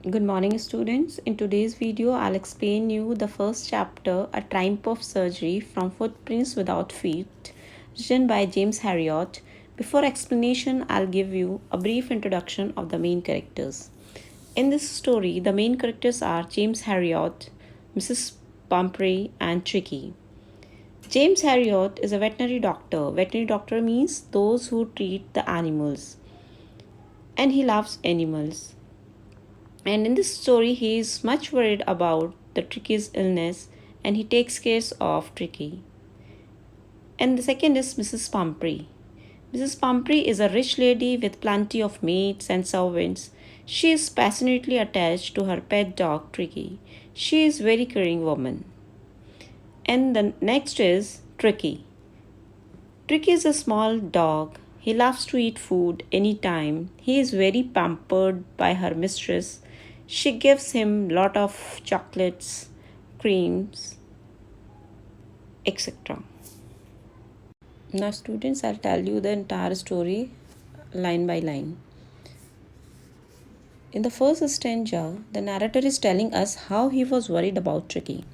Good morning, students. In today's video, I'll explain you the first chapter, A Triumph of Surgery from Footprints Without Feet, written by James Herriot. Before explanation, I'll give you a brief introduction of the main characters. In this story, the main characters are James Herriot, Mrs. Pumphrey, and Tricky. James Herriot is a veterinary doctor. Veterinary doctor means those who treat the animals, and he loves animals. And in this story, he is much worried about the Tricky's illness and he takes care of Tricky. And the second is Mrs. Pumphrey. Mrs. Pumphrey is a rich lady with plenty of maids and servants. She is passionately attached to her pet dog Tricky. She is a very caring woman. And the next is Tricky. Tricky is a small dog. He loves to eat food anytime. He is very pampered by her mistress. She gives him lot of chocolates, creams, etc. Now students, I'll tell you the entire story line by line. In the first stanza, the narrator is telling us how he was worried about Tricky.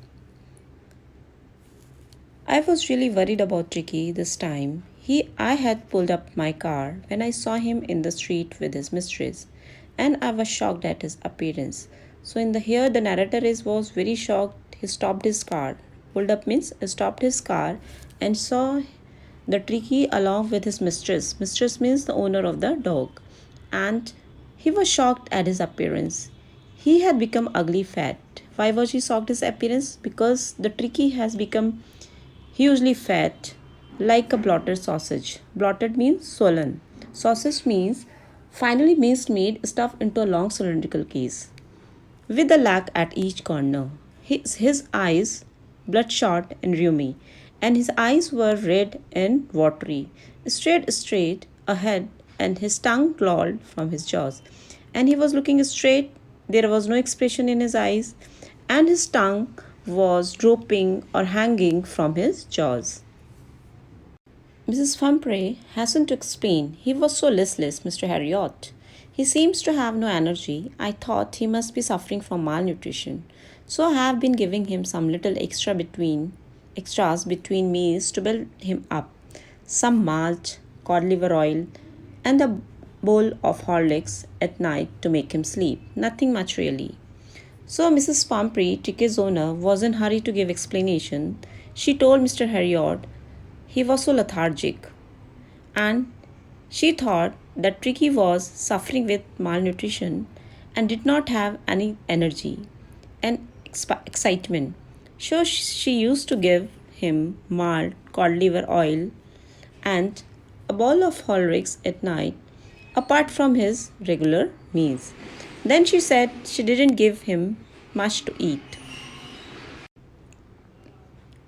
I was really worried about Tricky this time. I had pulled up my car when I saw him in the street with his mistress, and I was shocked at his appearance. So in the here the narrator was very shocked. He stopped his car. Pulled up means stopped his car and saw the Tricky along with his mistress. Mistress means the owner of the dog, and he was shocked at his appearance. He had become ugly fat. Why was he shocked his appearance? Because the Tricky has become hugely fat, like a bloated sausage. Bloated means swollen. Sausage means finely minced meat stuffed into a long cylindrical case, with a lac at each corner. His eyes bloodshot and rheumy, and his eyes were red and watery, straight ahead, and his tongue lolled from his jaws. And he was looking straight, there was no expression in his eyes, and his tongue was drooping or hanging from his jaws. Mrs. Pumphrey hastened to explain. He was so listless, Mr. Herriot. He seems to have no energy. I thought he must be suffering from malnutrition. So I have been giving him some little extras between meals to build him up. Some malt, cod liver oil, and a bowl of Horlicks at night to make him sleep. Nothing much really. So Mrs. Pumphrey, Tricky's owner, was in a hurry to give explanation. She told Mr. Herriot he was so lethargic, and she thought that Tricky was suffering with malnutrition and did not have any energy and excitement. So she used to give him malt, cod liver oil, and a bowl of Horlicks at night, apart from his regular meals. Then she said she didn't give him much to eat.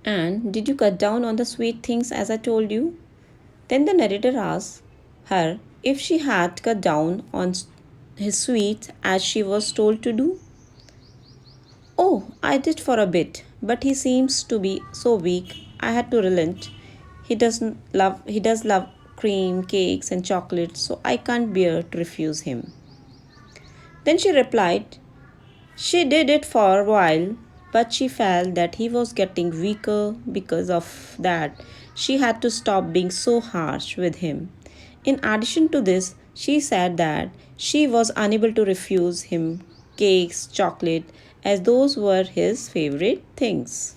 And did you cut down on the sweet things as I told you? Then the narrator asked her if she had cut down on his sweets as she was told to do. Oh, I did for a bit, but he seems to be so weak I had to relent. He does love cream, cakes and chocolates, so I can't bear to refuse him. Then she replied, she did it for a while, but she felt that he was getting weaker. Because of that, she had to stop being so harsh with him. In addition to this, she said that she was unable to refuse him cakes, chocolate, as those were his favorite things.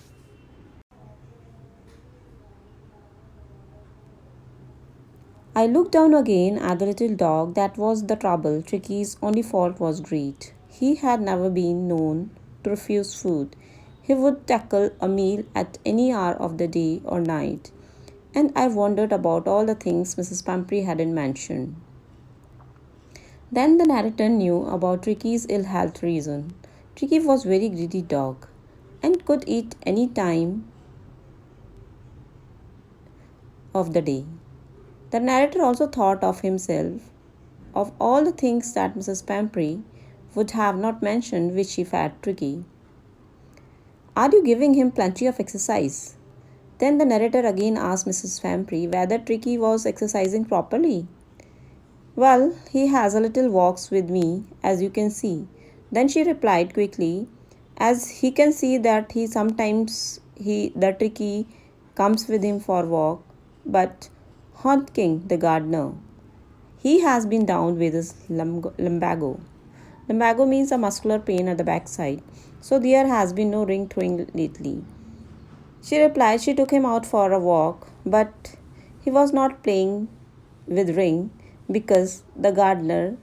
I looked down again at the little dog. That was the trouble. Tricky's only fault was greed. He had never been known to refuse food. He would tackle a meal at any hour of the day or night. And I wondered about all the things Mrs. Pumphrey hadn't mentioned. Then the narrator knew about Tricky's ill health reason. Tricky was very greedy dog and could eat any time of the day. The narrator also thought of himself, of all the things that Mrs. Pumphrey would have not mentioned which she fed Tricky. Are you giving him plenty of exercise? Then the narrator again asked Mrs. Pumphrey whether Tricky was exercising properly. Well, he has a little walks with me, as you can see. Then she replied quickly, as he can see that he sometimes the tricky comes with him for walk, but Haunt King, the gardener, he has been down with his lumbago. Lumbago means a muscular pain at the backside, so there has been no ring throwing lately. She replied she took him out for a walk, but he was not playing with ring because the gardener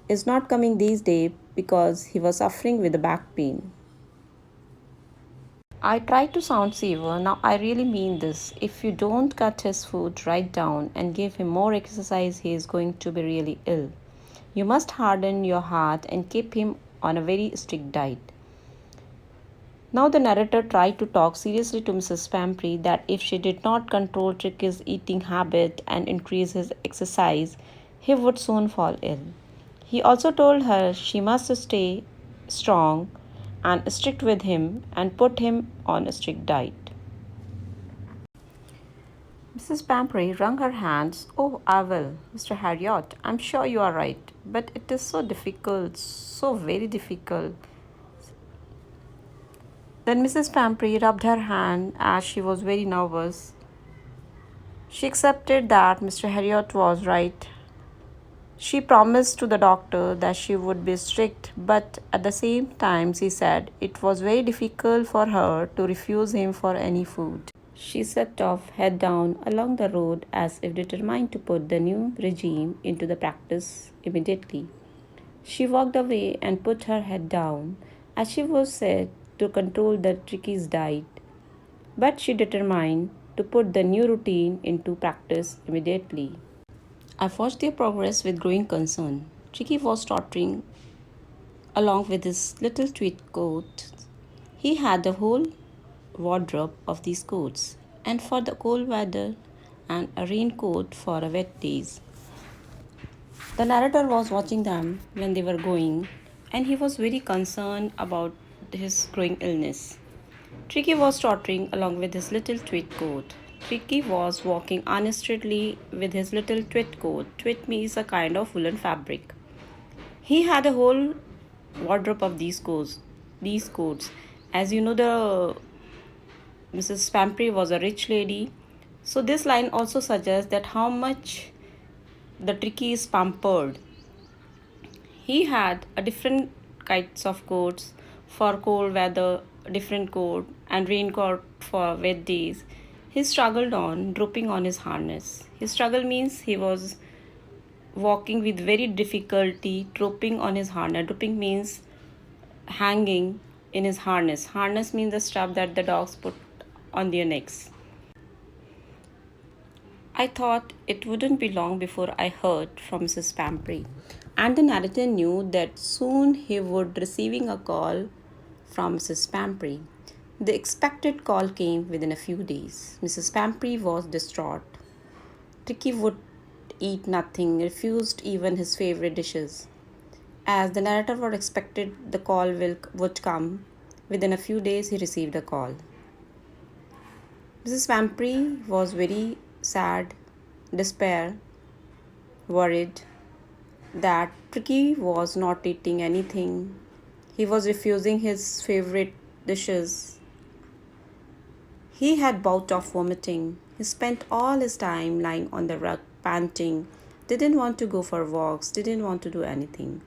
is not coming these days because he was suffering with the back pain. I tried to sound severe. Now I really mean this. If you don't cut his food right down and give him more exercise, he is going to be really ill. You must harden your heart and keep him on a very strict diet. Now the narrator tried to talk seriously to Mrs. Pampry that if she did not control Tricky's eating habit and increase his exercise, he would soon fall ill. He also told her she must stay strong and strict with him and put him on a strict diet. Mrs. Pampry wrung her hands. Oh, I will, Mr. Harriot. I'm sure you are right. But it is so difficult, so very difficult. Then Mrs. Pampry rubbed her hand as she was very nervous. She accepted that Mr. Harriot was right. She promised to the doctor that she would be strict, but at the same time, she said it was very difficult for her to refuse him for any food. She set off head down along the road as if determined to put the new regime into the practice immediately. She walked away and put her head down as she was said to control the Tricky's diet, but she determined to put the new routine into practice immediately. I watched their progress with growing concern. Tricky was tottering along with his little tweed coat. He had the whole wardrobe of these coats, and for the cold weather, and a raincoat for a wet days. The narrator was watching them when they were going, and he was very concerned about his growing illness. Tricky was tottering along with his little tweed coat. Tricky was walking unsteadily with his little tweed coat. Tweed means a kind of woolen fabric. He had a whole wardrobe of these coats. These coats, as you know, the Mrs. Pampry was a rich lady. So this line also suggests that how much the Tricky is pampered. He had a different kinds of coats for cold weather, different coat, and raincoat for wet days. He struggled on, dropping on his harness. His struggle means he was walking with very difficulty, dropping on his harness. Dropping means hanging in his harness. Harness means the stuff that the dogs put on their necks. I thought it wouldn't be long before I heard from Mrs. Pampry, and the narrator knew that soon he would receiving a call from Mrs. Pampry. The expected call came within a few days. Mrs. Pampry was distraught. Tricky would eat nothing, refused even his favorite dishes. As the narrator was expected the would come, within a few days he received a call. Mrs. Pampry was very sad, despair, worried that Tricky was not eating anything. He was refusing his favorite dishes. He had bout of vomiting. He spent all his time lying on the rug, panting, didn't want to go for walks, didn't want to do anything.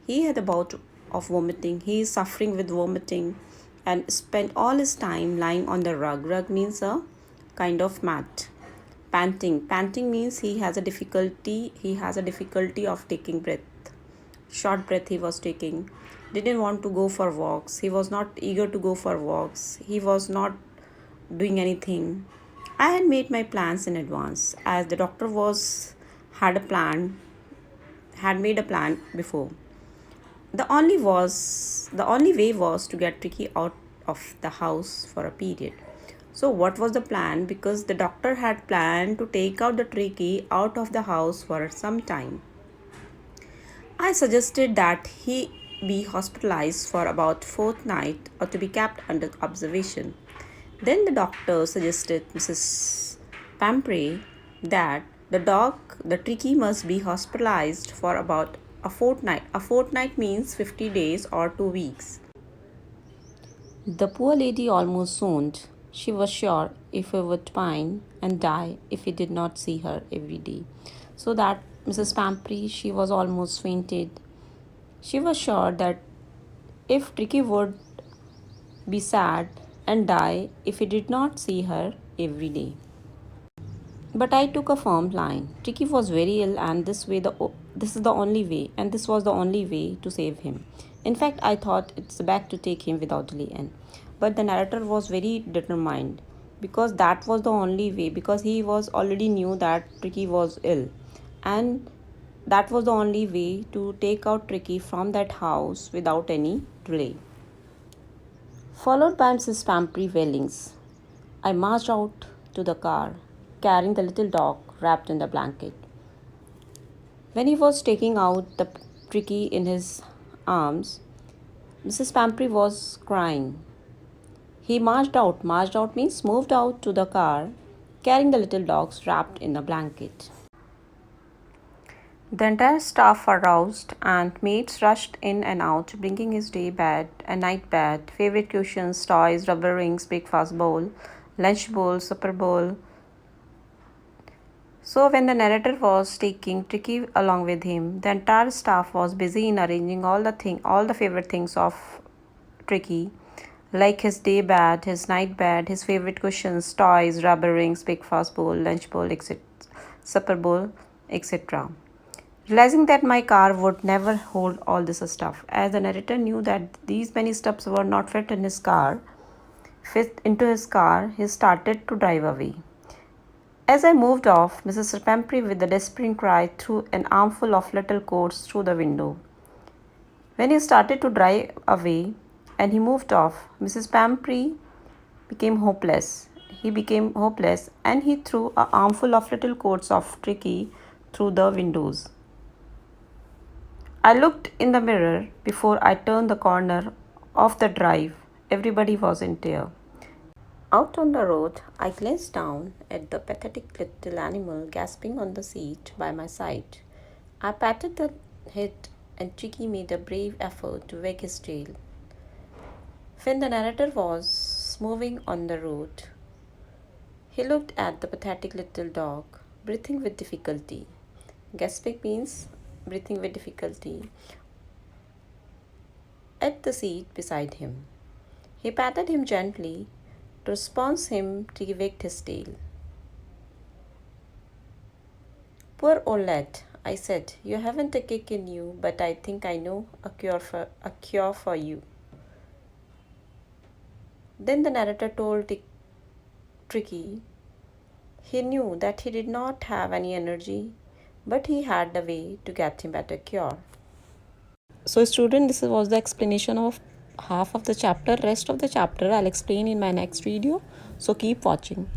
He had a bout of vomiting. He is suffering with vomiting and spent all his time lying on the rug. Rug means a kind of mat. Panting means he has a difficulty of taking breath. Short breath he was taking. Didn't want to go for walks. He was not eager to go for walks. He was not doing anything. I had made my plans in advance as the doctor was had made a plan before. The only way was to get Tricky out of the house for a period. So what was the plan? Because the doctor had planned to take out the Tricky out of the house for some time. I suggested that he be hospitalized for about fortnight or to be kept under observation. Then the doctor suggested Mrs. Pampray that the Tricky must be hospitalized for about a fortnight. A fortnight means 50 days or 2 weeks. The poor lady almost swooned. She was sure if he would pine and die if he did not see her every day. So that Mrs. Pampry, she was almost fainted. She was sure that if Tricky would be sad and die if he did not see her every day. But I took a firm line. Tricky was very ill, and this is the only way, and this was the only way to save him. In fact, I thought it's best to take him without delay. And but the narrator was very determined because that was the only way. Because he was already knew that Tricky was ill, and that was the only way to take out Tricky from that house without any delay. Followed by Mrs. Pampry Wellings, I marched out to the car, carrying the little dog wrapped in the blanket. When he was taking out the Tricky in his arms, Mrs. Pampry was crying. He marched out means moved out to the car, carrying the little dogs wrapped in a blanket. The entire staff aroused, and maids rushed in and out, bringing his day bed and night bed, favorite cushions, toys, rubber rings, breakfast bowl, lunch bowl, supper bowl. So, when the narrator was taking Tricky along with him, the entire staff was busy in arranging all the favorite things of Tricky, like his day bed, his night bed, his favorite cushions, toys, rubber rings, breakfast bowl, lunch bowl, etc., supper bowl, etc. Realizing that my car would never hold all this stuff, as the narrator knew that these many stuffs were not fit into his car, he started to drive away. As I moved off, Mrs. Pampry, with a despairing cry, threw an armful of little coats through the window. When he started to drive away and he moved off, Mrs. Pampry became hopeless. He became hopeless and he threw an armful of little coats of Tricky through the windows. I looked in the mirror before I turned the corner of the drive. Everybody was in tears. Out on the road, I glanced down at the pathetic little animal gasping on the seat by my side. I patted the head, and Tricky made a brave effort to wag his tail. When the narrator was moving on the road, he looked at the pathetic little dog, breathing with difficulty. Gasping means breathing with difficulty. At the seat beside him, he patted him gently. To response him, Tricky wagged his tail. Poor old lad, I said, you haven't a kick in you, but I think I know a cure for you. Then the narrator told Tricky he knew that he did not have any energy, but he had the way to get him better cure. So student, this was the explanation of half of the chapter. Rest of the chapter I'll explain in my next video. So keep watching.